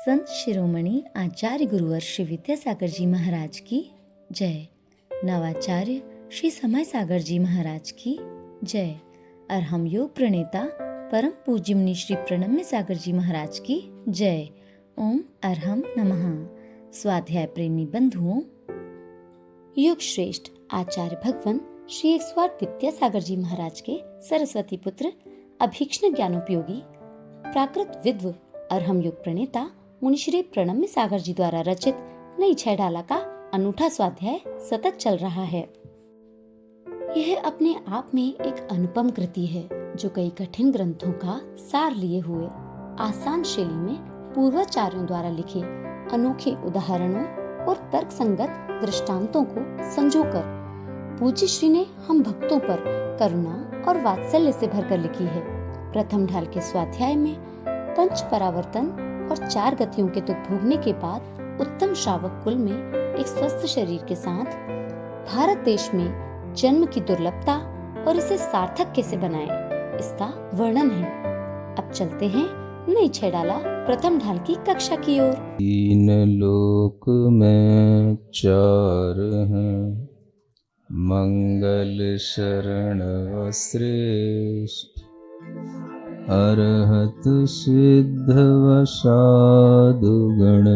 संत शिरोमणि आचार्य गुरुवर श्री विद्यासागर जी महाराज की जय। नवाचार्य श्री समय सागर जी महाराज की जय। अरहम योग प्रणेता परम पूज्य मुनि श्री प्रणम्य सागर जी महाराज की जय। ओम अरहम नमः। स्वाध्याय प्रेमी बंधुओं, युग श्रेष्ठ आचार्य भगवान श्री एक स्वार विद्यासागर जी महाराज के सरस्वती पुत्र अभीक्ष्ण ज्ञानोपयोगी प्राकृत विद्व अरहम युग प्रणेता मुनि श्री प्रणम्य सागर जी द्वारा रचित नई छैडाला का अनूठा स्वाध्याय सतत चल रहा है। यह अपने आप में एक अनुपम कृति है जो कई कठिन ग्रंथों का सार लिए हुए आसान शैली में पूर्वाचार्यों द्वारा लिखे अनोखे उदाहरणों और तर्क संगत दृष्टांतों को संजोकर पूज्य श्री ने हम भक्तों पर करुणा और वात्सल्य से भरकर लिखी है। प्रथम ढाल के स्वाध्याय में पंच परावर्तन और 4 गतियों के दुख भोगने के बाद उत्तम श्रावक कुल में एक स्वस्थ शरीर के साथ भारत देश में जन्म की दुर्लभता और इसे सार्थक कैसे बनाएं, इसका वर्णन है। अब चलते हैं नई छैडाला प्रथम ढाल की कक्षा की ओर। 3 लोक में 4 हैं, मंगल शरण श्रेष्ठ, अरहत सिद्ध वसादु गण,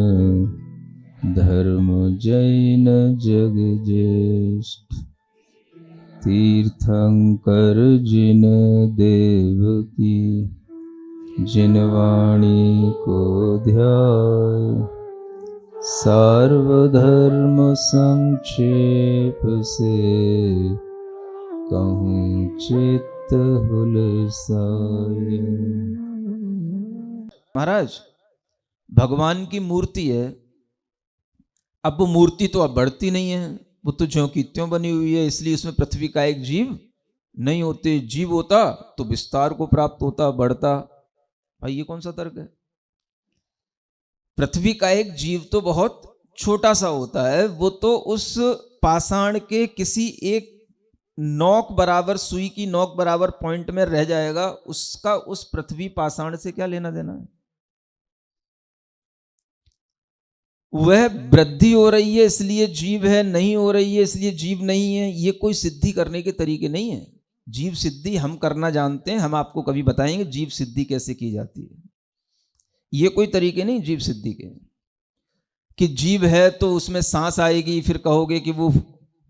धर्म जैन जग ज्येष्ठ। तीर्थंकर जिन देव की, जिन वाणी को ध्याय, सार्वधर्म संक्षेप से कहूँ चित्त हुलसाए। महाराज, भगवान की मूर्ति है। अब वो मूर्ति तो अब बढ़ती नहीं है, वो तो ज्यों की त्यों बनी हुई है, इसलिए उसमें पृथ्वी का एक जीव नहीं होते। जीव होता तो विस्तार को प्राप्त होता, बढ़ता। भाई ये कौन सा तर्क है? पृथ्वी का एक जीव तो बहुत छोटा सा होता है, वो तो उस पाषाण के किसी एक नोक बराबर, सुई की नोक बराबर पॉइंट में रह जाएगा। उसका उस पृथ्वी पाषाण से क्या लेना देना है? वह वृद्धि हो रही है इसलिए जीव है, नहीं हो रही है इसलिए जीव नहीं है। ये कोई सिद्धि करने के तरीके नहीं है। जीव सिद्धि हम करना जानते हैं, हम आपको कभी बताएंगे जीव सिद्धि कैसे की जाती है। ये कोई तरीके नहीं जीव सिद्धि के कि जीव है तो उसमें सांस आएगी, फिर कहोगे कि वो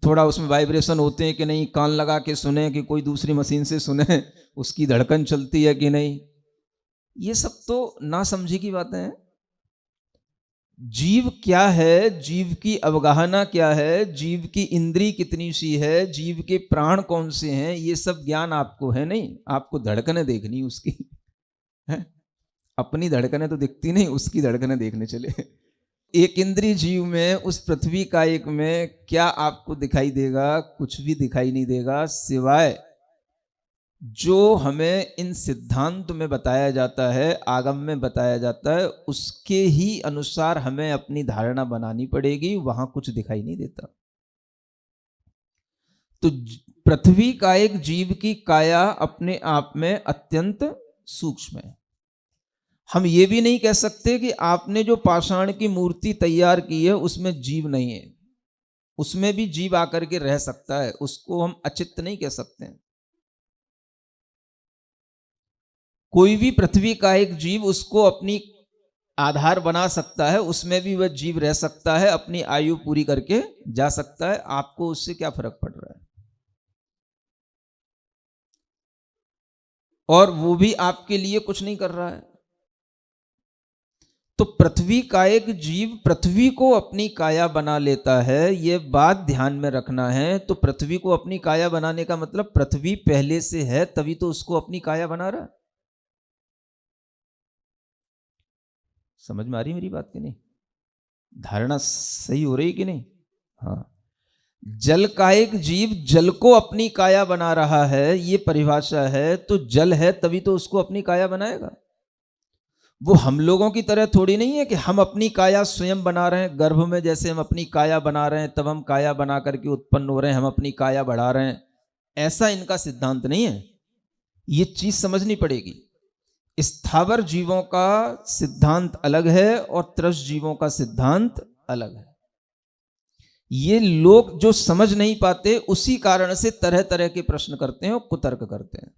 थोड़ा उसमें वाइब्रेशन होते हैं कि नहीं, कान लगा के सुने कि कोई दूसरी मशीन से सुने, उसकी धड़कन चलती है कि नहीं। ये सब तो ना समझी की बातें हैं। जीव क्या है, जीव की अवगाहना क्या है, जीव की इंद्री कितनी सी है, जीव के प्राण कौन से हैं, ये सब ज्ञान आपको है नहीं। आपको धड़कनें देखनी उसकी है। अपनी धड़कनें तो दिखती नहीं, उसकी धड़कनें देखने चले। एक इंद्रिय जीव में, उस पृथ्वी का एक में क्या आपको दिखाई देगा? कुछ भी दिखाई नहीं देगा, सिवाय जो हमें इन सिद्धांत में बताया जाता है, आगम में बताया जाता है, उसके ही अनुसार हमें अपनी धारणा बनानी पड़ेगी। वहां कुछ दिखाई नहीं देता। तो पृथ्वी का एक जीव की काया अपने आप में अत्यंत सूक्ष्म है। हम ये भी नहीं कह सकते कि आपने जो पाषाण की मूर्ति तैयार की है उसमें जीव नहीं है। उसमें भी जीव आकर के रह सकता है, उसको हम अचित्त नहीं कह सकते। कोई भी पृथ्वी का एक जीव उसको अपनी आधार बना सकता है, उसमें भी वह जीव रह सकता है, अपनी आयु पूरी करके जा सकता है। आपको उससे क्या फर्क पड़ रहा है? और वो भी आपके लिए कुछ नहीं कर रहा है। तो पृथ्वी का एक जीव पृथ्वी को अपनी काया बना लेता है, ये बात ध्यान में रखना है। तो पृथ्वी को अपनी काया बनाने का मतलब पृथ्वी पहले से है, तभी तो उसको अपनी काया बना रहा है। समझ में आ रही मेरी बात कि नहीं? धारणा सही हो रही कि नहीं? हाँ, जल का एक जीव जल को अपनी काया बना रहा है, ये परिभाषा है। तो जल है तभी तो उसको अपनी काया बनाएगा। वो हम लोगों की तरह थोड़ी नहीं है कि हम अपनी काया स्वयं बना रहे हैं। गर्भ में जैसे हम अपनी काया बना रहे हैं, तब हम काया बना करके उत्पन्न हो रहे हैं, हम अपनी काया बढ़ा रहे हैं, ऐसा इनका सिद्धांत नहीं है। ये चीज समझनी पड़ेगी। स्थावर जीवों का सिद्धांत अलग है और त्रस्त जीवों का सिद्धांत अलग है। ये लोग जो समझ नहीं पाते, उसी कारण से तरह तरह के प्रश्न करते हैं और कुतर्क करते हैं।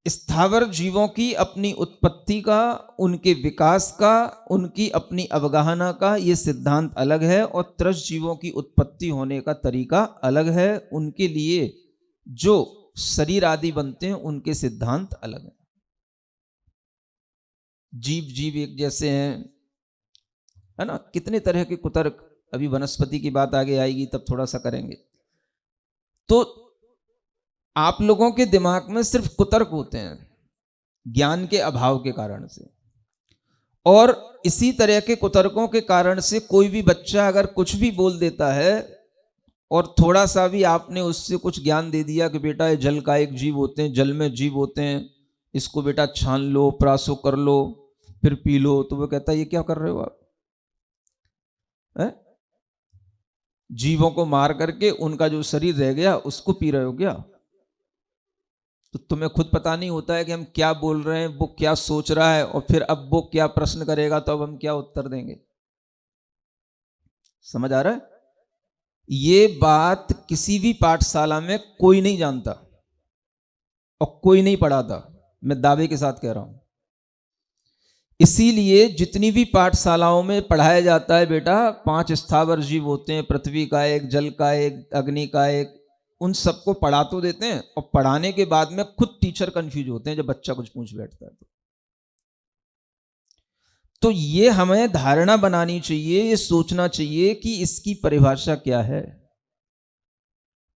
स्थावर जीवों की अपनी उत्पत्ति का, उनके विकास का, उनकी अपनी अवगाहना का ये सिद्धांत अलग है और त्रस्त जीवों की उत्पत्ति होने का तरीका अलग है। उनके लिए जो शरीर आदि बनते हैं उनके सिद्धांत अलग है। जीव जीव एक जैसे हैं, है ना। कितने तरह के कुतर्क, अभी वनस्पति की बात आगे आएगी तब थोड़ा सा करेंगे। तो आप लोगों के दिमाग में सिर्फ कुतर्क होते हैं ज्ञान के अभाव के कारण से, और इसी तरह के कुतर्कों के कारण से कोई भी बच्चा अगर कुछ भी बोल देता है और थोड़ा सा भी आपने उससे कुछ ज्ञान दे दिया कि बेटा ये जल का एक जीव होते हैं, जल में जीव होते हैं, इसको बेटा छान लो, प्रासो कर लो, फिर पी लो, तो वो कहता है ये क्या कर रहे हो आप? है? जीवों को मार करके उनका जो शरीर रह गया उसको पी रहे हो क्या? तो तुम्हें खुद पता नहीं होता है कि हम क्या बोल रहे हैं, वो क्या सोच रहा है, और फिर अब वो क्या प्रश्न करेगा तो अब हम क्या उत्तर देंगे? समझ आ रहा है? ये बात किसी भी पाठशाला में कोई नहीं जानता और कोई नहीं पढ़ाता, मैं दावे के साथ कह रहा हूं। इसीलिए जितनी भी पाठशालाओं में पढ़ाया जाता है बेटा 5 स्थावर जीव होते हैं, पृथ्वी का एक, जल का एक, अग्नि का एक, उन सबको पढ़ा तो देते हैं और पढ़ाने के बाद में खुद टीचर कंफ्यूज होते हैं जब बच्चा कुछ पूछ बैठता है। तो ये हमें धारणा बनानी चाहिए, ये सोचना चाहिए कि इसकी परिभाषा क्या है।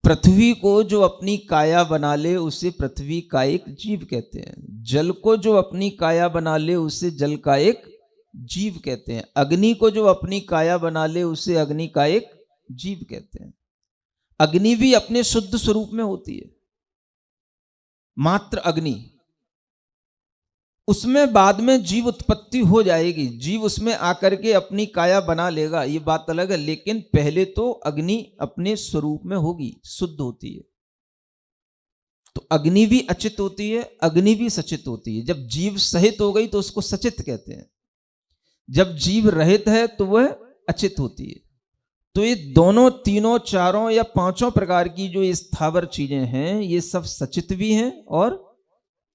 पृथ्वी को जो अपनी काया बना ले उसे पृथ्वी का एक जीव कहते हैं। जल को जो अपनी काया बना ले उसे जल का एक जीव कहते हैं। अग्नि को जो अपनी काया बना ले उसे अग्नि का एक जीव कहते हैं। अग्नि भी अपने शुद्ध स्वरूप में होती है, मात्र अग्नि, उसमें बाद में जीव उत्पत्ति हो जाएगी, जीव उसमें आकर के अपनी काया बना लेगा, ये बात अलग है। लेकिन पहले तो अग्नि अपने स्वरूप में होगी, शुद्ध होती है। तो अग्नि भी अचित होती है, अग्नि भी सचित होती है। जब जीव सहित हो गई तो उसको सचित कहते हैं, जब जीव रहित है तो वह अचित होती है। तो ये दोनों, तीनों, चारों या पांचों प्रकार की जो स्थावर चीजें हैं ये सब सचित भी हैं और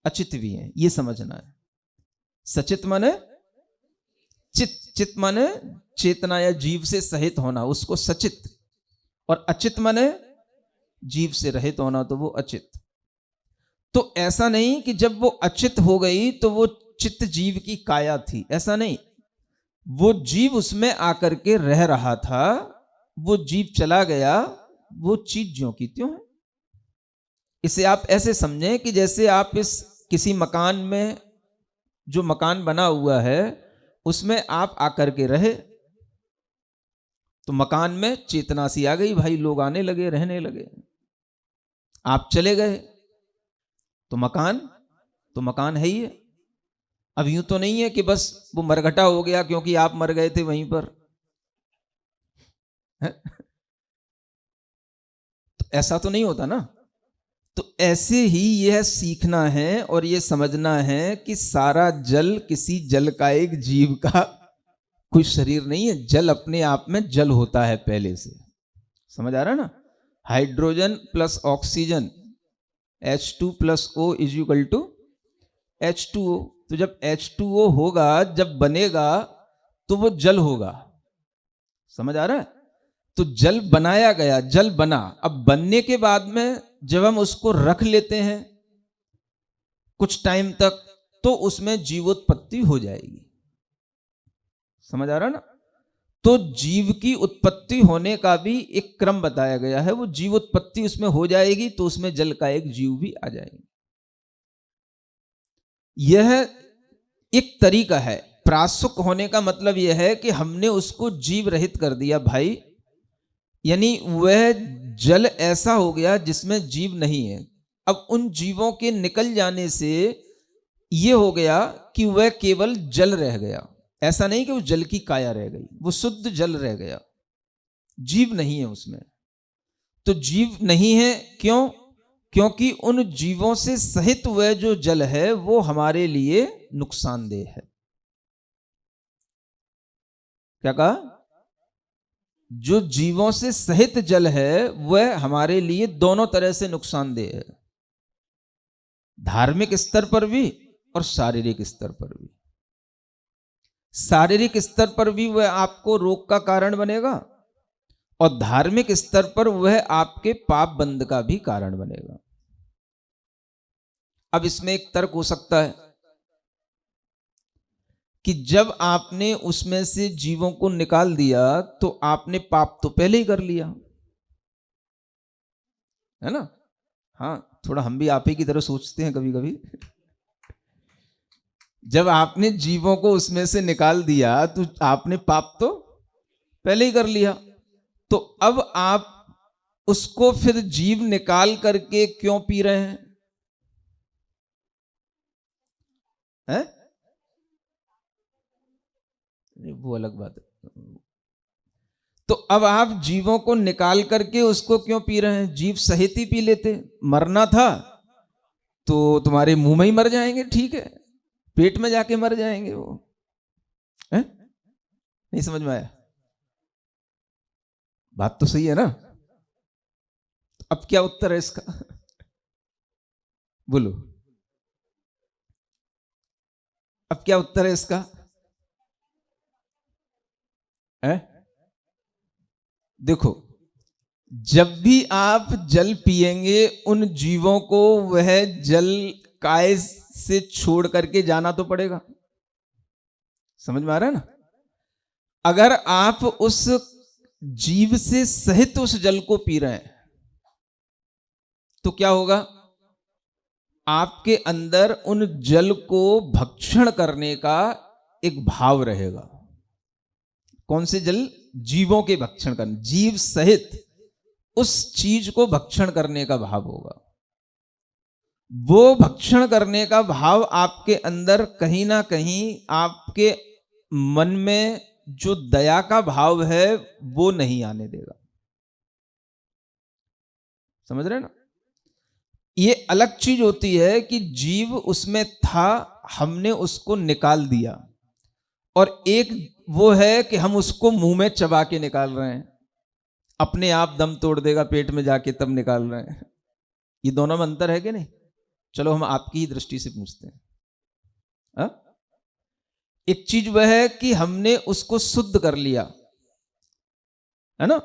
अचित भी हैं, ये समझना है। सचित माने चित, चित माने चेतना या जीव से सहित होना, उसको सचित, और अचित माने जीव से रहित होना, तो वो अचित। तो ऐसा नहीं कि जब वो अचित हो गई तो वो चित्त जीव की काया थी, ऐसा नहीं। वो जीव उसमें आकर के रह रहा था, वो जीव चला गया, वो चीज ज्यों की त्यों है। इसे आप ऐसे समझें कि जैसे आप इस किसी मकान में, जो मकान बना हुआ है उसमें आप आकर के रहे, तो मकान में चेतना सी आ गई, भाई लोग आने लगे, रहने लगे। आप चले गए तो मकान है ही है। अब यूं तो नहीं है कि बस वो मरघटा हो गया क्योंकि आप मर गए थे वहीं पर, तो ऐसा तो नहीं होता ना। तो ऐसे ही यह सीखना है और यह समझना है कि सारा जल किसी जल का एक जीव का कोई शरीर नहीं है। जल अपने आप में जल होता है पहले से, समझ आ रहा है ना। Hydrogen plus oxygen H2 plus O is equal to H2O। तो जब H2O होगा, जब बनेगा तो वो जल होगा, समझ आ रहा है। तो जल बनाया गया, जल बना। अब बनने के बाद में जब हम उसको रख लेते हैं कुछ टाइम तक, तो उसमें जीवोत्पत्ति हो जाएगी, समझ आ रहा ना। तो जीव की उत्पत्ति होने का भी एक क्रम बताया गया है। वो जीवोत्पत्ति उसमें हो जाएगी तो उसमें जल का एक जीव भी आ जाएगा। यह एक तरीका है। प्रासुक होने का मतलब यह है कि हमने उसको जीव रहित कर दिया भाई, यानी वह जल ऐसा हो गया जिसमें जीव नहीं है। अब उन जीवों के निकल जाने से यह हो गया कि वह केवल जल रह गया। ऐसा नहीं कि वो जल की काया रह गई, वो शुद्ध जल रह गया, जीव नहीं है उसमें। तो जीव नहीं है क्यों? क्योंकि उन जीवों से सहित वह जो जल है वो हमारे लिए नुकसानदेह है। क्या कहा? जो जीवों से सहित जल है वह हमारे लिए दोनों तरह से नुकसानदेह है, धार्मिक स्तर पर भी और शारीरिक स्तर पर भी। शारीरिक स्तर पर भी वह आपको रोग का कारण बनेगा और धार्मिक स्तर पर वह आपके पाप बंध का भी कारण बनेगा। अब इसमें एक तर्क हो सकता है कि जब आपने उसमें से जीवों को निकाल दिया तो आपने पाप तो पहले ही कर लिया है ना। हाँ, थोड़ा हम भी आप ही की तरह सोचते हैं कभी कभी। जब आपने जीवों को उसमें से निकाल दिया तो आपने पाप तो पहले ही कर लिया, तो अब आप उसको फिर जीव निकाल करके क्यों पी रहे हैं? है? वो अलग बात है। तो अब आप जीवों को निकाल करके उसको क्यों पी रहे हैं? जीव सहित ही पी लेते। मरना था तो तुम्हारे मुंह में ही मर जाएंगे, ठीक है, पेट में जाके मर जाएंगे वो। है? नहीं समझ में आया? बात तो सही है ना। अब क्या उत्तर है इसका? बोलो, अब क्या उत्तर है इसका? है? देखो, जब भी आप जल पिएंगे उन जीवों को वह जल काय से छोड़ करके जाना तो पड़ेगा। समझ में आ रहा है ना? अगर आप उस जीव से सहित उस जल को पी रहे हैं तो क्या होगा? आपके अंदर उन जल को भक्षण करने का एक भाव रहेगा। कौन से जल? जीवों के भक्षण करने, जीव सहित उस चीज को भक्षण करने का भाव होगा। वो भक्षण करने का भाव आपके अंदर कहीं ना कहीं आपके मन में जो दया का भाव है वो नहीं आने देगा। समझ रहे ना? ये अलग चीज होती है कि जीव उसमें था, हमने उसको निकाल दिया, और एक वो है कि हम उसको मुंह में चबा के निकाल रहे हैं, अपने आप दम तोड़ देगा पेट में जाके तब निकाल रहे हैं। ये दोनों में अंतर है कि नहीं? चलो हम आपकी ही दृष्टि से पूछते हैं। हा? एक चीज वह है कि हमने उसको शुद्ध कर लिया, है ना,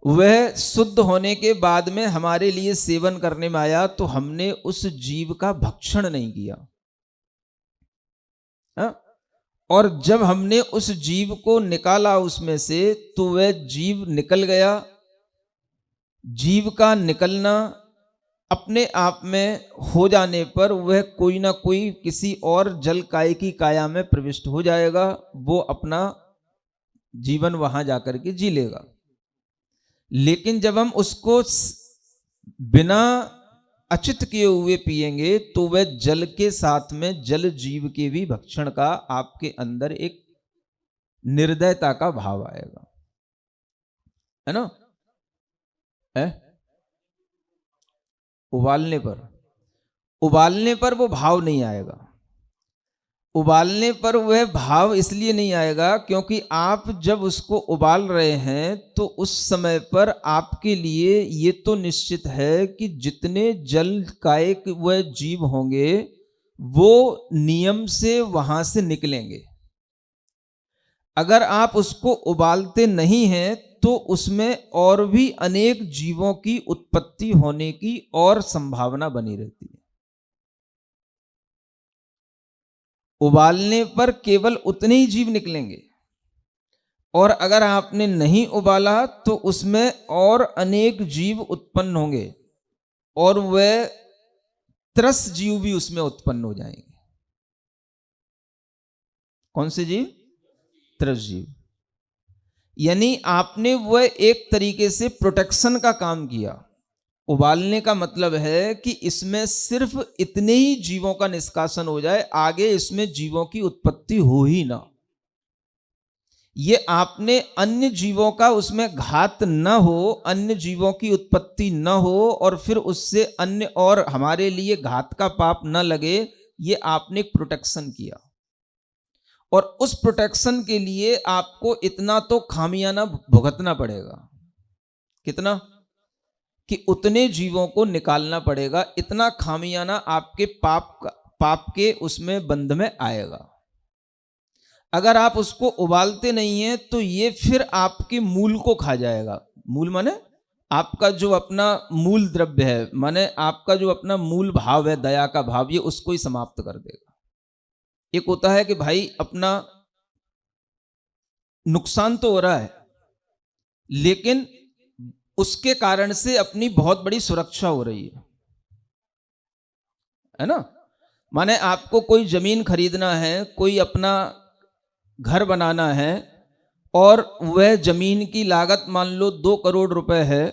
वह शुद्ध होने के बाद में हमारे लिए सेवन करने में आया तो हमने उस जीव का भक्षण नहीं किया। हा? और जब हमने उस जीव को निकाला उसमें से तो वह जीव निकल गया। जीव का निकलना अपने आप में हो जाने पर वह कोई ना कोई किसी और जल काय की काया में प्रविष्ट हो जाएगा, वो अपना जीवन वहां जाकर के जी लेगा। लेकिन जब हम उसको बिना अचित किए हुए पिएंगे तो वह जल के साथ में जल जीव के भी भक्षण का आपके अंदर एक निर्दयता का भाव आएगा, है ना? है? उबालने पर वो भाव नहीं आएगा। उबालने पर वह भाव इसलिए नहीं आएगा क्योंकि आप जब उसको उबाल रहे हैं तो उस समय पर आपके लिए ये तो निश्चित है कि जितने जल कायक वह जीव होंगे वो नियम से वहां से निकलेंगे। अगर आप उसको उबालते नहीं हैं तो उसमें और भी अनेक जीवों की उत्पत्ति होने की और संभावना बनी रहती है। उबालने पर केवल उतने ही जीव निकलेंगे, और अगर आपने नहीं उबाला तो उसमें और अनेक जीव उत्पन्न होंगे और वह त्रस जीव भी उसमें उत्पन्न हो जाएंगे। कौन से जीव? त्रस जीव। यानी आपने वह एक तरीके से प्रोटेक्शन का काम किया। उबालने का मतलब है कि इसमें सिर्फ इतने ही जीवों का निष्कासन हो जाए, आगे इसमें जीवों की उत्पत्ति हो ही ना। ये आपने अन्य जीवों का उसमें घात न हो, अन्य जीवों की उत्पत्ति न हो और फिर उससे अन्य और हमारे लिए घात का पाप न लगे, ये आपने एक प्रोटेक्शन किया। और उस प्रोटेक्शन के लिए आपको इतना तो खामियाना भुगतना पड़ेगा। कितना? कि उतने जीवों को निकालना पड़ेगा, इतना खामियाना आपके पाप के उसमें बंध में आएगा। अगर आप उसको उबालते नहीं हैं तो ये फिर आपके मूल को खा जाएगा। मूल माने आपका जो अपना मूल द्रव्य है, माने आपका जो अपना मूल भाव है, दया का भाव, ये उसको ही समाप्त कर देगा। एक होता है कि भाई अपना नुकसान तो हो रहा है, लेकिन उसके कारण से अपनी बहुत बड़ी सुरक्षा हो रही है ना। माने आपको कोई जमीन खरीदना है, कोई अपना घर बनाना है और वह जमीन की लागत मान लो 2 करोड़ रुपए है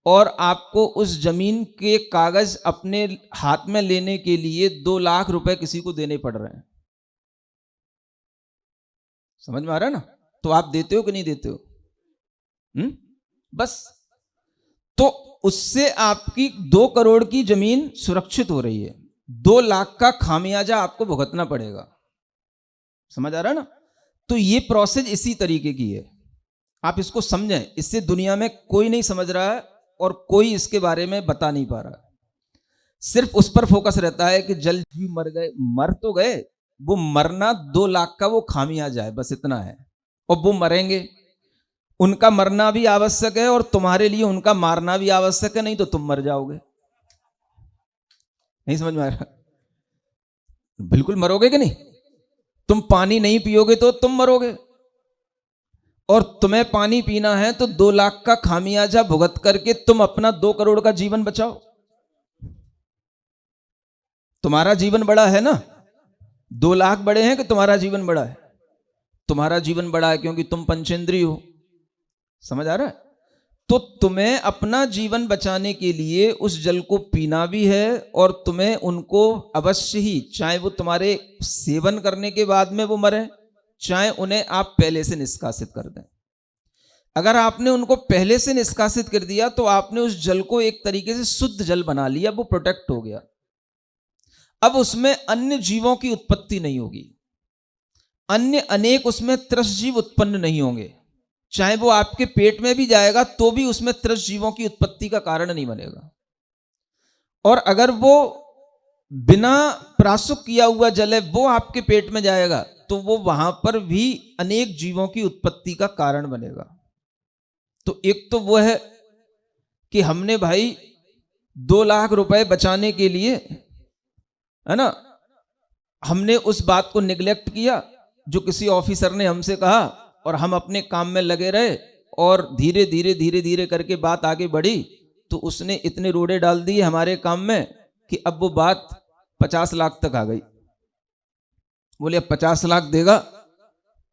और आपको उस जमीन के कागज अपने हाथ में लेने के लिए 2 लाख रुपए किसी को देने पड़ रहे हैं। समझ में आ रहा है ना? तो आप देते हो कि नहीं देते हो? बस तो उससे आपकी 2 करोड़ की जमीन सुरक्षित हो रही है, 2 लाख का खामियाजा आपको भुगतना पड़ेगा। समझ आ रहा है ना? तो ये प्रोसेस इसी तरीके की है, आप इसको समझें। इससे दुनिया में कोई नहीं समझ रहा है और कोई इसके बारे में बता नहीं पा रहा है। सिर्फ उस पर फोकस रहता है कि जल जीव मर गए, मर तो गए, वो मरना 2 लाख का वो खामियाजा है, बस इतना है। और वो मरेंगे, उनका मरना भी आवश्यक है और तुम्हारे लिए उनका मारना भी आवश्यक है, नहीं तो तुम मर जाओगे। नहीं समझ में आ रहा? बिल्कुल मरोगे कि नहीं? तुम पानी नहीं पियोगे तो तुम मरोगे, और तुम्हें पानी पीना है तो 2 लाख का खामियाजा भुगत करके तुम अपना 2 करोड़ का जीवन बचाओ। तुम्हारा जीवन बड़ा है ना? 2 लाख बड़े हैं कि तुम्हारा जीवन बड़ा है? तुम्हारा जीवन बड़ा है क्योंकि तुम पंचेंद्रिय हो। समझ आ रहा है? तो तुम्हें अपना जीवन बचाने के लिए उस जल को पीना भी है और तुम्हें उनको अवश्य ही, चाहे वो तुम्हारे सेवन करने के बाद में वो मरे, चाहे उन्हें आप पहले से निष्कासित कर दें। अगर आपने उनको पहले से निष्कासित कर दिया तो आपने उस जल को एक तरीके से शुद्ध जल बना लिया, वो प्रोटेक्ट हो गया। अब उसमें अन्य जीवों की उत्पत्ति नहीं होगी, अन्य अनेक उसमें त्रस्त जीव उत्पन्न नहीं होंगे। चाहे वो आपके पेट में भी जाएगा तो भी उसमें त्रस्त जीवों की उत्पत्ति का कारण नहीं बनेगा। और अगर वो बिना प्राशुक किया हुआ जल है, वो आपके पेट में जाएगा तो वो वहां पर भी अनेक जीवों की उत्पत्ति का कारण बनेगा। तो एक तो वो है कि हमने भाई 2 लाख रुपए बचाने के लिए, है ना, हमने उस बात को निगलेक्ट किया जो किसी ऑफिसर ने हमसे कहा और हम अपने काम में लगे रहे और धीरे धीरे करके बात आगे बढ़ी तो उसने इतने रोड़े डाल दिए हमारे काम में कि अब वो बात 50 लाख तक आ गई। बोले अब 50 लाख देगा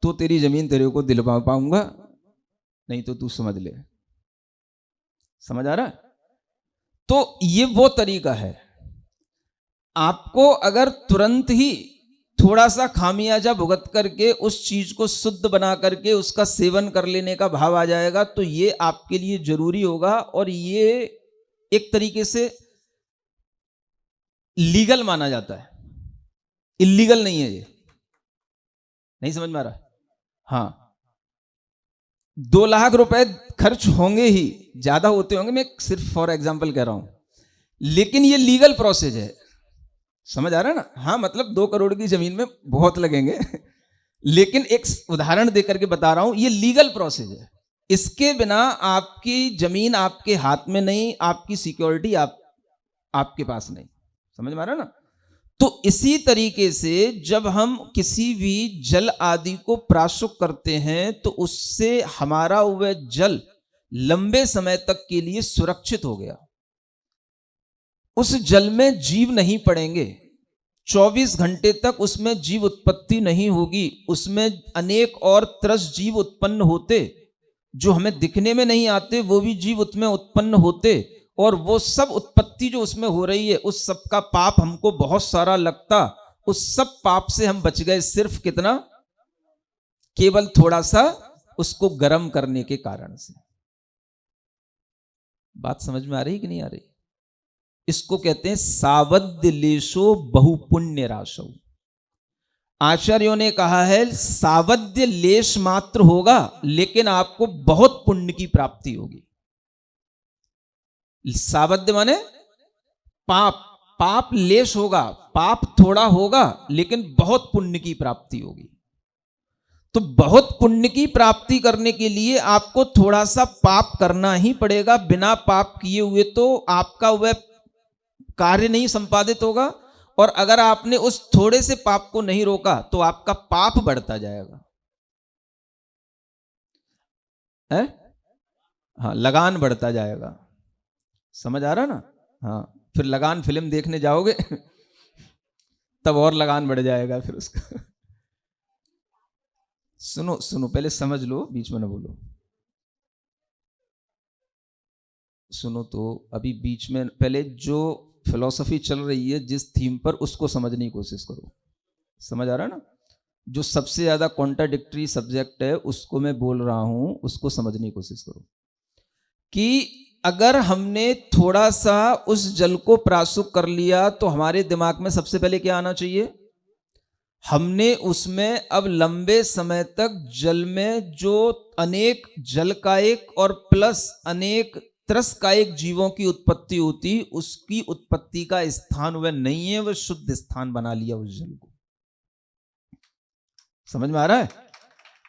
तो तेरी जमीन तेरे को दिलवा पाऊंगा, नहीं तो तू समझ ले। समझ आ रहा है? तो ये वो तरीका है। आपको अगर तुरंत ही थोड़ा सा खामियाजा भुगत करके उस चीज को शुद्ध बना करके उसका सेवन कर लेने का भाव आ जाएगा तो ये आपके लिए जरूरी होगा, और ये एक तरीके से लीगल माना जाता है, इलीगल नहीं है ये। नहीं समझ में आ रहा? हाँ, 2 लाख रुपए खर्च होंगे ही, ज्यादा होते होंगे, मैं सिर्फ फॉर एग्जाम्पल कह रहा हूं, लेकिन ये लीगल प्रोसेस है। समझ आ रहा है ना? हाँ, मतलब 2 करोड़ की जमीन में बहुत लगेंगे लेकिन एक उदाहरण देकर के बता रहा हूं, ये लीगल प्रोसेस है। इसके बिना आपकी जमीन आपके हाथ में नहीं, आपकी सिक्योरिटी आपके पास नहीं। समझ में आ रहा है ना? तो इसी तरीके से जब हम किसी भी जल आदि को प्राशुक करते हैं तो उससे हमारा वह जल लंबे समय तक के लिए सुरक्षित हो गया। उस जल में जीव नहीं पड़ेंगे, 24 घंटे तक उसमें जीव उत्पत्ति नहीं होगी। उसमें अनेक और त्रस्त जीव उत्पन्न होते जो हमें दिखने में नहीं आते, वो भी जीव उसमें उत्पन्न होते, और वो सब उत्पत्ति जो उसमें हो रही है उस सब का पाप हमको बहुत सारा लगता, उस सब पाप से हम बच गए। सिर्फ कितना? केवल थोड़ा सा उसको गर्म करने के कारण से। बात समझ में आ रही कि नहीं आ रही? इसको कहते हैं सावद्य लेशो बहुपुण्य राशो। आचार्यों ने कहा है सावद्य लेश मात्र होगा, लेकिन आपको बहुत पुण्य की प्राप्ति होगी। सावद्य माने पाप, पाप लेश होगा, पाप थोड़ा होगा, लेकिन बहुत पुण्य की प्राप्ति होगी। तो बहुत पुण्य की प्राप्ति करने के लिए आपको थोड़ा सा पाप करना ही पड़ेगा। बिना पाप किए हुए तो आपका वह कार्य नहीं संपादित होगा, और अगर आपने उस थोड़े से पाप को नहीं रोका तो आपका पाप बढ़ता जाएगा। है? हाँ, लगान बढ़ता जाएगा। समझ आ रहा ना? हाँ, फिर लगान फिल्म देखने जाओगे तब और लगान बढ़ जाएगा फिर उसका। सुनो सुनो, पहले समझ लो, बीच में ना बोलो। सुनो तो अभी बीच में, पहले जो फिलॉसफी चल रही है जिस थीम पर, उसको समझने की कोशिश करो। समझ आ रहा है ना? जो सबसे ज्यादा कॉन्ट्राडिक्टरी सब्जेक्ट है उसको मैं बोल रहा हूं, उसको समझने की कोशिश करो कि अगर हमने थोड़ा सा उस जल को प्रासुक कर लिया तो हमारे दिमाग में सबसे पहले क्या आना चाहिए? हमने उसमें अब लंबे समय तक जल में जो अनेक जलकायिक और प्लस अनेक त्रसकायिक जीवों की उत्पत्ति होती, उसकी उत्पत्ति का स्थान वह नहीं है, वह शुद्ध स्थान बना लिया उस जल को। समझ में आ रहा है?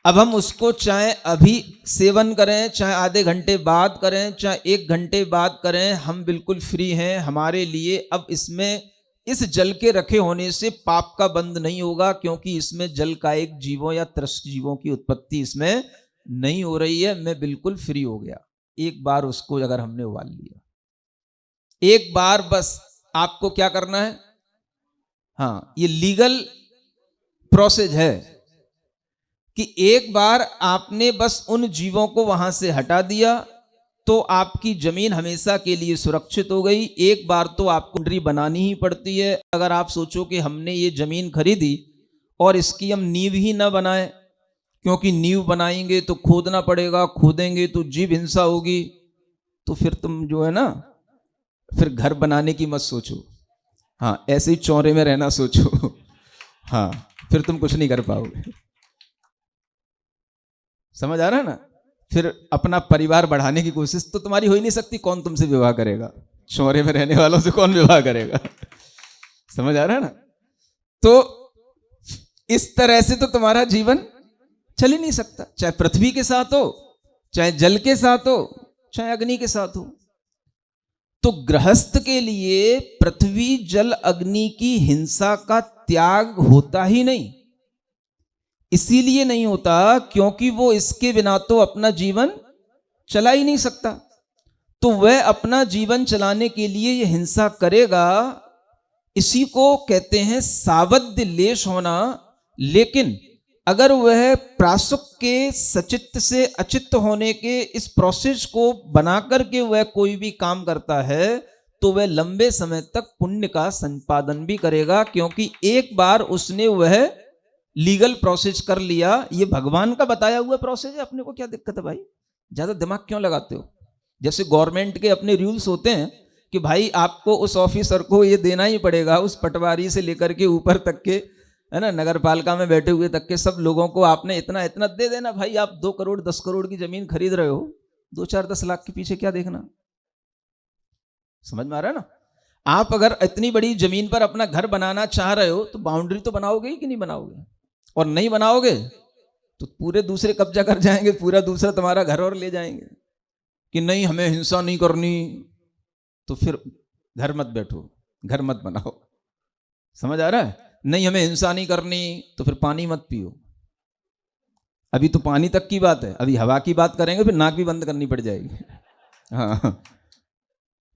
अब हम उसको चाहे अभी सेवन करें, चाहे आधे घंटे बाद करें, चाहे 1 घंटे बाद करें, हम बिल्कुल फ्री हैं। हमारे लिए अब इसमें इस जल के रखे होने से पाप का बंध नहीं होगा, क्योंकि इसमें जल का एक जीवों या त्रस्त जीवों की उत्पत्ति इसमें नहीं हो रही है। मैं बिल्कुल फ्री हो गया। एक बार उसको अगर हमने उबाल लिया, एक बार बस आपको क्या करना है? हाँ, ये लीगल प्रोसेस है कि एक बार आपने बस उन जीवों को वहां से हटा दिया तो आपकी जमीन हमेशा के लिए सुरक्षित हो गई। एक बार तो आपको बाउंड्री बनानी ही पड़ती है। अगर आप सोचो कि हमने ये जमीन खरीदी और इसकी हम नींव ही ना बनाए, क्योंकि नींव बनाएंगे तो खोदना पड़ेगा, खोदेंगे तो जीव हिंसा होगी, तो फिर तुम जो है ना, फिर घर बनाने की मत सोचो। हाँ, ऐसे ही चौरे में रहना सोचो। हाँ, फिर तुम कुछ नहीं कर पाओगे। समझ आ रहा है ना? फिर अपना परिवार बढ़ाने की कोशिश तो तुम्हारी हो ही नहीं सकती। कौन तुमसे विवाह करेगा? चौरे में रहने वालों से कौन विवाह करेगा? समझ आ रहा है ना? तो इस तरह से तो तुम्हारा जीवन चल ही नहीं सकता, चाहे पृथ्वी के साथ हो, चाहे जल के साथ हो, चाहे अग्नि के साथ हो। तो गृहस्थ के लिए पृथ्वी जल अग्नि की हिंसा का त्याग होता ही नहीं। इसीलिए नहीं होता क्योंकि वो इसके बिना तो अपना जीवन चला ही नहीं सकता। तो वह अपना जीवन चलाने के लिए ये हिंसा करेगा। इसी को कहते हैं सावद्य लेश होना। लेकिन अगर वह प्रासुक के सचित्त से अचित्त होने के इस प्रोसेस को बना करके वह कोई भी काम करता है तो वह लंबे समय तक पुण्य का संपादन भी करेगा, क्योंकि एक बार उसने वह लीगल प्रोसेस कर लिया। ये भगवान का बताया हुआ प्रोसेस है, अपने को क्या दिक्कत है भाई? ज्यादा दिमाग क्यों लगाते हो? जैसे गवर्नमेंट के अपने रूल्स होते हैं कि भाई आपको उस ऑफिसर को ये देना ही पड़ेगा, उस पटवारी से लेकर के ऊपर तक के, है ना, नगर पालिका में बैठे हुए तक के सब लोगों को आपने इतना इतना दे देना। भाई आप 2 करोड़ 10 करोड़ की जमीन खरीद रहे हो, 2-4-10 लाख के पीछे क्या देखना? समझ में आ रहा है ना? आप अगर इतनी बड़ी जमीन पर अपना घर बनाना चाह रहे हो तो बाउंड्री तो बनाओगे ही कि नहीं बनाओगे? और नहीं बनाओगे तो पूरे दूसरे कब्जा कर जाएंगे, पूरा दूसरा तुम्हारा घर और ले जाएंगे कि नहीं हमें हिंसा नहीं करनी। तो फिर घर मत बैठो, घर मत बनाओ। समझ आ रहा है? नहीं हमें हिंसा नहीं करनी तो फिर पानी मत पियो। अभी तो पानी तक की बात है, अभी हवा की बात करेंगे फिर नाक भी बंद करनी पड़ जाएगी। हाँ,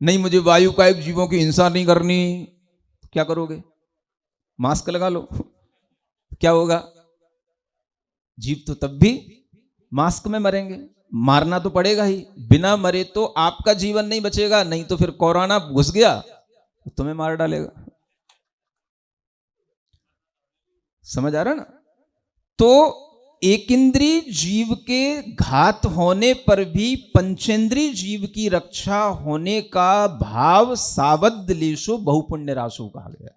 नहीं मुझे वायु का एक जीवों की हिंसा नहीं करनी, क्या करोगे? मास्क लगा लो। क्या होगा? जीव तो तब भी मास्क में मरेंगे, मारना तो पड़ेगा ही। बिना मरे तो आपका जीवन नहीं बचेगा, नहीं तो फिर कोरोना घुस गया तो तुम्हें मार डालेगा। समझ आ रहा ना? तो एक इंद्रिय जीव के घात होने पर भी पंचेंद्रिय जीव की रक्षा होने का भाव सावध लेशो बहुपुण्य राशो कहा गया।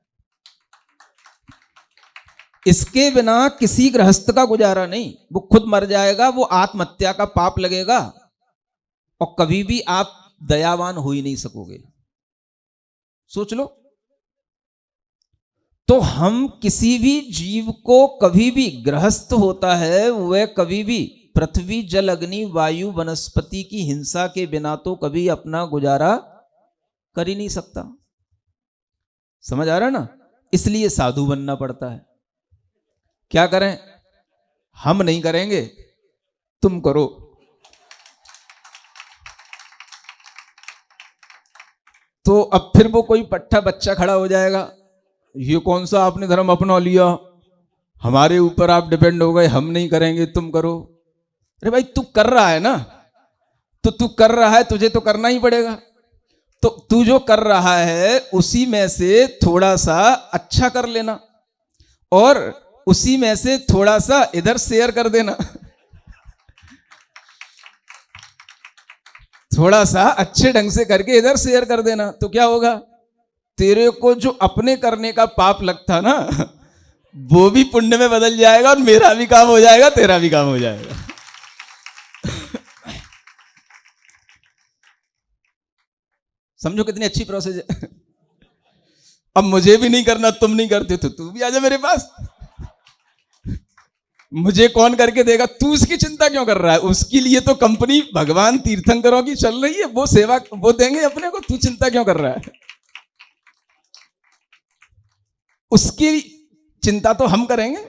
इसके बिना किसी गृहस्थ का गुजारा नहीं। वो खुद मर जाएगा, वो आत्महत्या का पाप लगेगा, और कभी भी आप दयावान हो ही नहीं सकोगे। सोच लो। तो हम किसी भी जीव को कभी भी, गृहस्थ होता है वह कभी भी पृथ्वी जल अग्नि वायु वनस्पति की हिंसा के बिना तो कभी अपना गुजारा कर ही नहीं सकता। समझ आ रहा ना? इसलिए साधु बनना पड़ता है। क्या करें? हम नहीं करेंगे, तुम करो। तो अब फिर वो कोई पट्टा बच्चा खड़ा हो जाएगा, ये कौन सा आपने धर्म अपना लिया, हमारे ऊपर आप डिपेंड हो गए, हम नहीं करेंगे, तुम करो। अरे भाई, तू कर रहा है ना, तो तू कर रहा है, तुझे तो करना ही पड़ेगा। तो तू जो कर रहा है उसी में से थोड़ा सा अच्छा कर लेना, और उसी में से थोड़ा सा इधर शेयर कर देना। थोड़ा सा अच्छे ढंग से करके इधर शेयर कर देना, तो क्या होगा? तेरे को जो अपने करने का पाप लगता ना, वो भी पुण्य में बदल जाएगा, और मेरा भी काम हो जाएगा, तेरा भी काम हो जाएगा। समझो कितनी अच्छी प्रोसेस है। अब मुझे भी नहीं करना, तुम नहीं करते तो तू भी आजा मेरे पास। मुझे कौन करके देगा? तू उसकी चिंता क्यों कर रहा है? उसके लिए तो कंपनी भगवान तीर्थंकरों की चल रही है, वो सेवा वो देंगे अपने को, तू चिंता क्यों कर रहा है? उसकी चिंता तो हम करेंगे,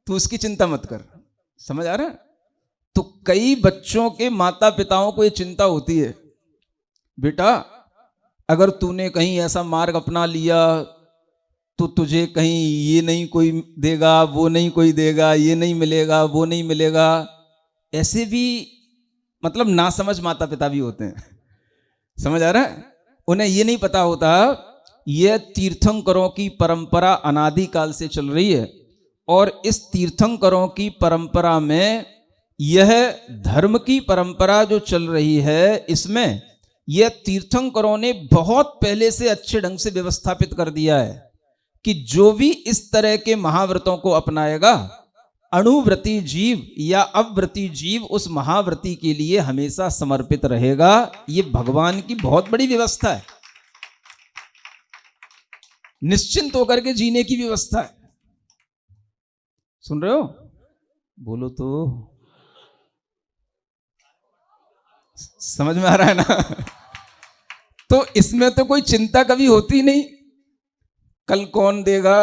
तू उसकी चिंता मत कर। समझ आ रहा है? तो कई बच्चों के माता पिताओं को ये चिंता होती है, बेटा अगर तूने कहीं ऐसा मार्ग अपना लिया तो तुझे कहीं ये नहीं कोई देगा, वो नहीं कोई देगा, ये नहीं मिलेगा, वो नहीं मिलेगा। ऐसे भी मतलब नासमझ माता पिता भी होते हैं। समझ आ रहा है? उन्हें ये नहीं पता होता यह तीर्थंकरों की परंपरा अनादिकाल से चल रही है, और इस तीर्थंकरों की परंपरा में यह धर्म की परंपरा जो चल रही है, इसमें यह तीर्थंकरों ने बहुत पहले से अच्छे ढंग से व्यवस्थापित कर दिया है कि जो भी इस तरह के महाव्रतों को अपनाएगा, अणुव्रती जीव या अव्रती जीव उस महाव्रती के लिए हमेशा समर्पित रहेगा। ये भगवान की बहुत बड़ी व्यवस्था है, निश्चिंत होकर के जीने की व्यवस्था है। सुन रहे हो? बोलो तो, समझ में आ रहा है ना? तो इसमें तो कोई चिंता कभी होती नहीं, कल कौन देगा।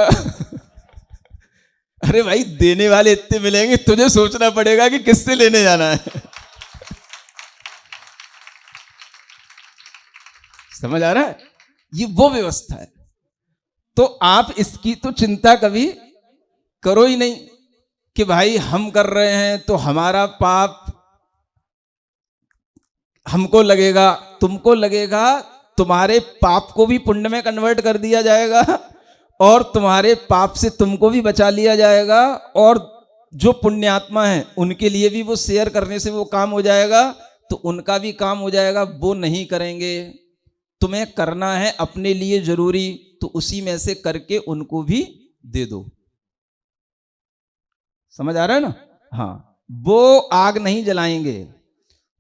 अरे भाई, देने वाले इतने मिलेंगे, तुझे सोचना पड़ेगा कि किससे लेने जाना है। समझ आ रहा है? ये वो व्यवस्था है। तो आप इसकी तो चिंता कभी करो ही नहीं कि भाई हम कर रहे हैं तो हमारा पाप हमको लगेगा, तुमको लगेगा। तुम्हारे पाप को भी पुण्य में कन्वर्ट कर दिया जाएगा, और तुम्हारे पाप से तुमको भी बचा लिया जाएगा, और जो पुण्यात्मा है उनके लिए भी वो शेयर करने से वो काम हो जाएगा, तो उनका भी काम हो जाएगा। वो नहीं करेंगे, तुम्हें करना है अपने लिए जरूरी, तो उसी में से करके उनको भी दे दो। समझ आ रहा है ना? हाँ, वो आग नहीं जलाएंगे,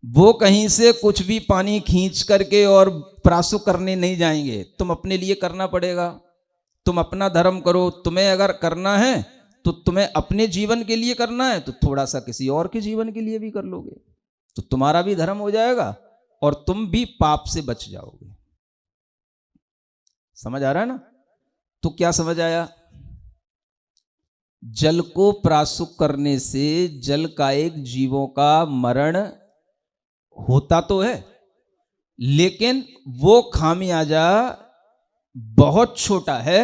वो कहीं से कुछ भी पानी खींच करके और प्रासु करने नहीं जाएंगे। तुम अपने लिए करना पड़ेगा, तुम अपना धर्म करो। तुम्हें अगर करना है तो तुम्हें अपने जीवन के लिए करना है, तो थोड़ा सा किसी और के जीवन के लिए भी कर लोगे, तो तुम्हारा भी धर्म हो जाएगा और तुम भी पाप से बच जाओगे। समझ आ रहा है ना? तो क्या समझ आया? जल को प्रासुक करने से जल का एक जीवों का मरण होता तो है, लेकिन वो खामियाजा बहुत छोटा है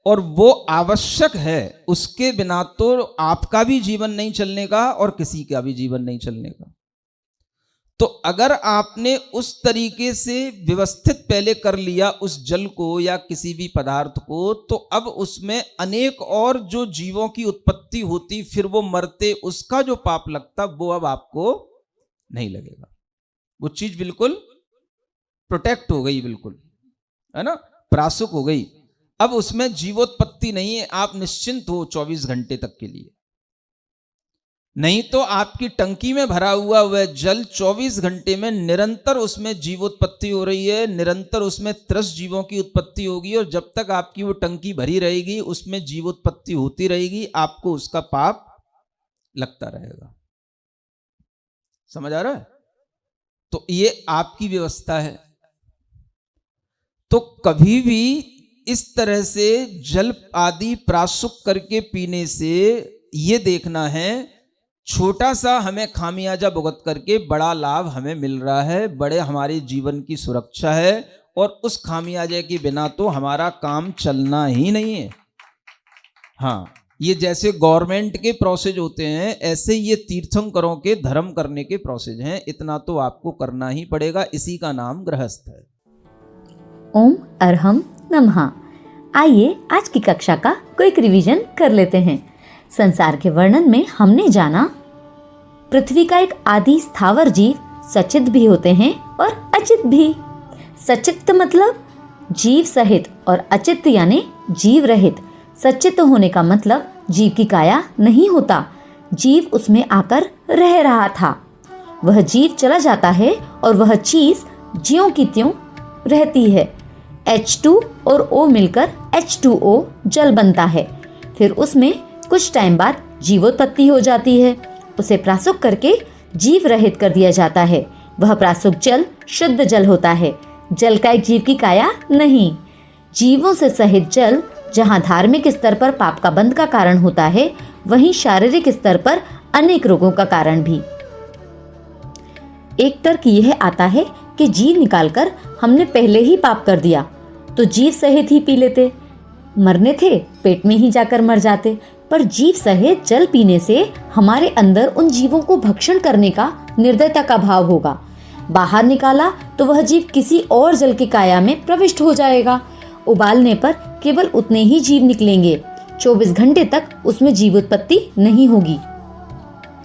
और वो आवश्यक है। उसके बिना तो आपका भी जीवन नहीं चलने का और किसी का भी जीवन नहीं चलने का। तो अगर आपने उस तरीके से व्यवस्थित पहले कर लिया उस जल को या किसी भी पदार्थ को, तो अब उसमें अनेक और जो जीवों की उत्पत्ति होती, फिर वो मरते, उसका जो पाप लगता, वो अब आपको नहीं लगेगा। वो चीज बिल्कुल प्रोटेक्ट हो गई, बिल्कुल, है ना, प्रासुक हो गई। अब उसमें जीवोत्पत्ति नहीं है, आप निश्चिंत हो 24 घंटे तक के लिए। नहीं तो आपकी टंकी में भरा हुआ वह जल 24 घंटे में निरंतर उसमें जीवोत्पत्ति हो रही है, निरंतर उसमें त्रस्त जीवों की उत्पत्ति होगी, और जब तक आपकी वो टंकी भरी रहेगी उसमें जीवोत्पत्ति होती रहेगी, आपको उसका पाप लगता रहेगा। समझ आ रहा है? तो ये आपकी व्यवस्था है। तो कभी भी इस तरह से जल आदि प्रासुक करके पीने से ये देखना है, छोटा सा हमें खामियाजा भुगत करके बड़ा लाभ हमें मिल रहा है, बड़े हमारे जीवन की सुरक्षा है, और उस खामियाजे के बिना तो हमारा काम चलना ही नहीं है। हाँ, ये जैसे गवर्नमेंट के प्रोसेस होते हैं, ऐसे ये तीर्थंकरों के धर्म करने के प्रोसेस हैं। इतना तो आपको करना ही पड़ेगा, इसी का नाम गृहस्थ है। ओम अरहम नमः। आइए आज की कक्षा का क्विक रिवीजन कर लेते हैं। संसार के वर्णन में हमने जाना पृथ्वी का एक आदि स्थावर जीव सचित भी होते हैं और अचित भी। सचित मतलब जीव सहित और अचित यानी जीव रहित। सचित होने का मतलब जीव की काया नहीं होता, जीव उसमें आकर रह रहा था। वह जीव चला जाता है और वह चीज ज्यों की त्यों रहती है। H2 और O मिलकर H2O जल बनता है। फिर उसमें कुछ टाइम बाद जीवोत्पत्ति हो जाती है। उसे प्रासुक करके जीव रहित कर दिया जाता है। वह प्रासुक जल शुद्ध जल होता है। जल का एक जीव की काया नहीं। जीवों से सहित जल जहाँ धार्मिक स्तर पर पाप का बंध का कारण होता है, वहीं शारीरिक स्तर पर अनेक रोगों का कारण भी। एक तर्क यह आता है कि जीव निकालकर हमने पहले ही पाप कर दिया तो जीव सहित ही पी लेते, मरने थे पेट में ही जाकर मर जाते। पर जीव सहित जल पीने से हमारे अंदर उन जीवों को भक्षण करने का निर्दयता का भाव होगा। बाहर निकाला तो वह जीव किसी और जल की काया में प्रविष्ट हो जाएगा। उबालने पर केवल उतने ही जीव निकलेंगे। 24 घंटे तक उसमें जीव उत्पत्ति नहीं होगी।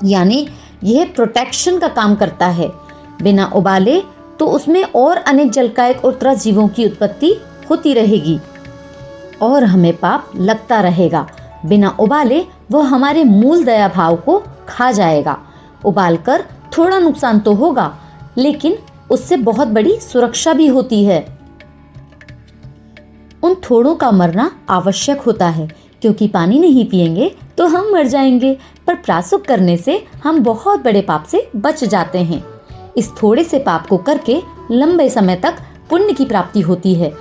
यानी यह प्रोटेक्शन का काम करता है। बिना उबाले तो उसमें और अनेक जलकायक और त्रस्त जीवों की उत्पत्ति होती रहेगी और हमें पाप लगता रहेगा। बिना उबाले वह हमारे मूल दया भाव को खा जाएगा। उबालकर थोड़ा नुकसान तो होगा, लेकिन उससे बहुत बड़ी सुरक्षा भी होती है। उन थोड़ों का मरना आवश्यक होता है, क्योंकि पानी नहीं पिएंगे तो हम मर जाएंगे। पर प्रासुक करने से हम बहुत बड़े पाप से बच जाते हैं। इस थोड़े से पाप को करके लंबे समय तक पुण्य की प्राप्ति होती है।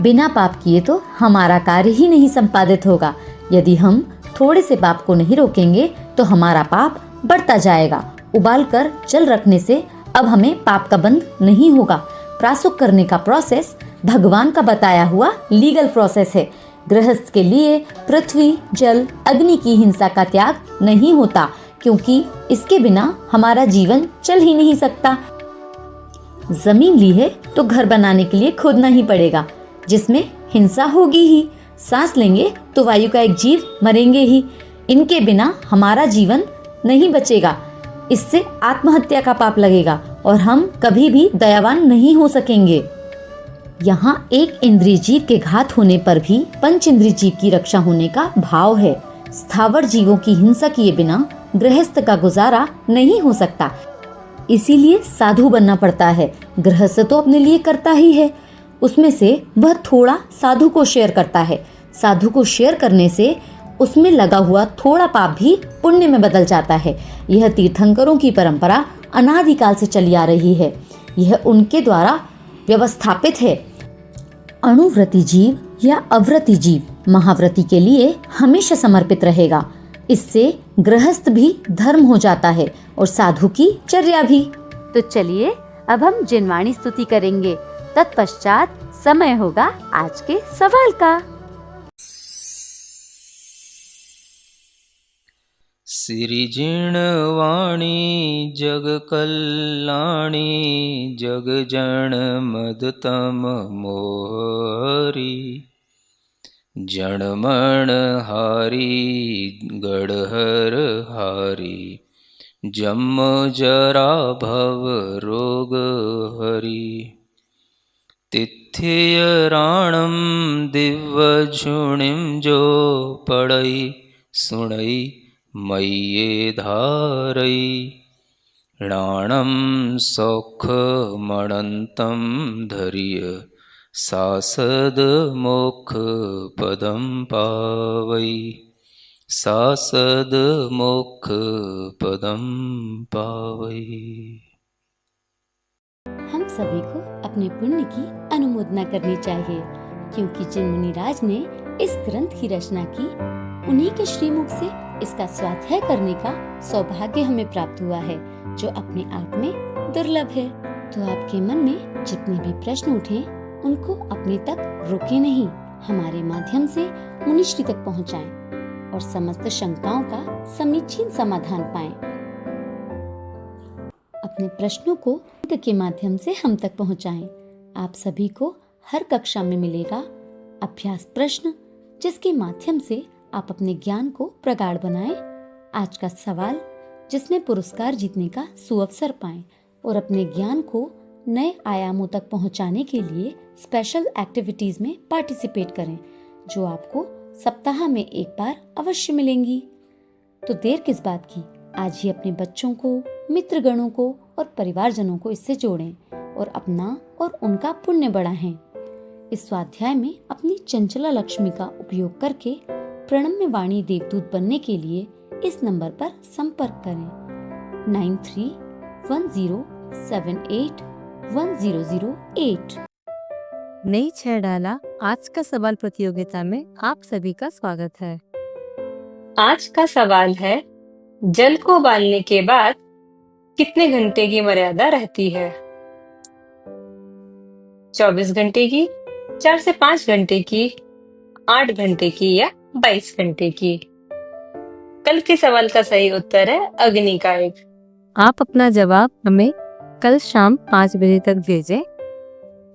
बिना पाप किए तो हमारा कार्य ही नहीं संपादित होगा। यदि हम थोड़े से पाप को नहीं रोकेंगे तो हमारा पाप बढ़ता जाएगा। उबालकर जल रखने से अब हमें पाप का बंध नहीं होगा। प्रासुक करने का प्रोसेस भगवान का बताया हुआ लीगल प्रोसेस है। गृहस्थ के लिए पृथ्वी, जल, अग्नि की हिंसा का त्याग नहीं होता, क्योंकि इसके बिना हमारा जीवन चल ही नहीं सकता। जमीन ली है तो घर बनाने के लिए खोदना ही पड़ेगा, जिसमें हिंसा होगी ही। सांस लेंगे तो वायु का एक जीव मरेंगे ही। इनके बिना हमारा जीवन नहीं बचेगा। इससे आत्महत्या का पाप लगेगा और हम कभी भी दयावान नहीं हो सकेंगे। यहाँ एक इंद्रिय जीव के घात होने पर भी पंच इंद्रिय जीव की रक्षा होने का भाव है। स्थावर जीवों की हिंसा किए बिना गृहस्थ का गुजारा नहीं हो सकता, इसीलिए साधु बनना पड़ता है। गृहस्थ तो अपने लिए करता ही है, उसमें से वह थोड़ा साधु को शेयर करता है। साधु को शेयर करने से उसमें लगा हुआ थोड़ा पाप भी पुण्य में बदल जाता है। यह तीर्थंकरों की परंपरा अनादिकाल से चली आ रही है। यह उनके द्वारा व्यवस्थापित है। अणुव्रती जीव या अव्रती जीव महाव्रती के लिए हमेशा समर्पित रहेगा। इससे गृहस्थ भी धर्म हो जाता है और साधु की चर्या भी। तो चलिए अब हम जिनवाणी स्तुति करेंगे। तत्पश्चात समय होगा आज के सवाल का। सिरिजिणवाणी जग कल्याणी जग जन मदतम मोहरी जणमण हारी गढ़हर हारी जम जरा भव रोग हरि तिथियराणम दिव्यझुणिम जो पढ़ई सुणई मय्ये धारई राणम सौखमणन्तं धर्य सासद मोक्ष पदम पावई सासद मोक्ष पदम पावई। हम सभी को अपने पुण्य की अनुमोदना करनी चाहिए, क्योंकि जिन मुनिराज ने इस ग्रंथ की रचना की, उन्हीं के श्रीमुख से इसका स्वाध्याय करने का सौभाग्य हमें प्राप्त हुआ है, जो अपने आप में दुर्लभ है। तो आपके मन में जितने भी प्रश्न उठे, उनको अपने तक रोके नहीं, हमारे माध्यम से मुनिश्री तक पहुँचाएं और समस्त शंकाओं का समीचीन समाधान पाएं। अपने प्रश्नों को के माध्यम से हम तक पहुंचाएं। आप सभी को हर कक्षा में मिलेगा अभ्यास प्रश्न, जिसके माध्यम से आप अपने ज्ञान को प्रगाढ़ बनाएं। आज का सवाल, जिसमें पुरस्कार जीतने का सुअवसर पाएं और अपने ज्ञान को नए आयामों तक पहुंचाने के लिए स्पेशल एक्टिविटीज में पार्टिसिपेट करें, जो आपको सप्ताह में एक बार अवश्य मिलेंगी। तो देर किस बात की, आज ही अपने बच्चों को, मित्रगणों को और परिवारजनों को इससे जोड़ें और अपना और उनका पुण्य बढ़ाएं। इस स्वाध्याय में अपनी चंचला लक्ष्मी का उपयोग करके प्रणम्य वाणी देवदूत बनने के लिए इस नंबर पर संपर्क करें 9310781008। नई छह डाला आज का सवाल प्रतियोगिता में आप सभी का स्वागत है। आज का सवाल है, जल को उबालने के बाद कितने घंटे की मर्यादा रहती है? 24 घंटे की, 4 से 5 घंटे की, 8 घंटे की या 22 घंटे की? कल के सवाल का सही उत्तर है अग्नि का 1। आप अपना जवाब हमें कल शाम 5 बजे तक भेजें।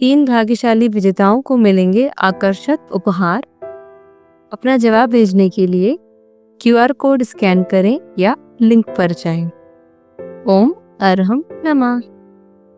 3 भाग्यशाली विजेताओं को मिलेंगे आकर्षक उपहार। अपना जवाब भेजने के लिए QR कोड स्कैन करें या लिंक पर जाएं। ओम अरहम नमः।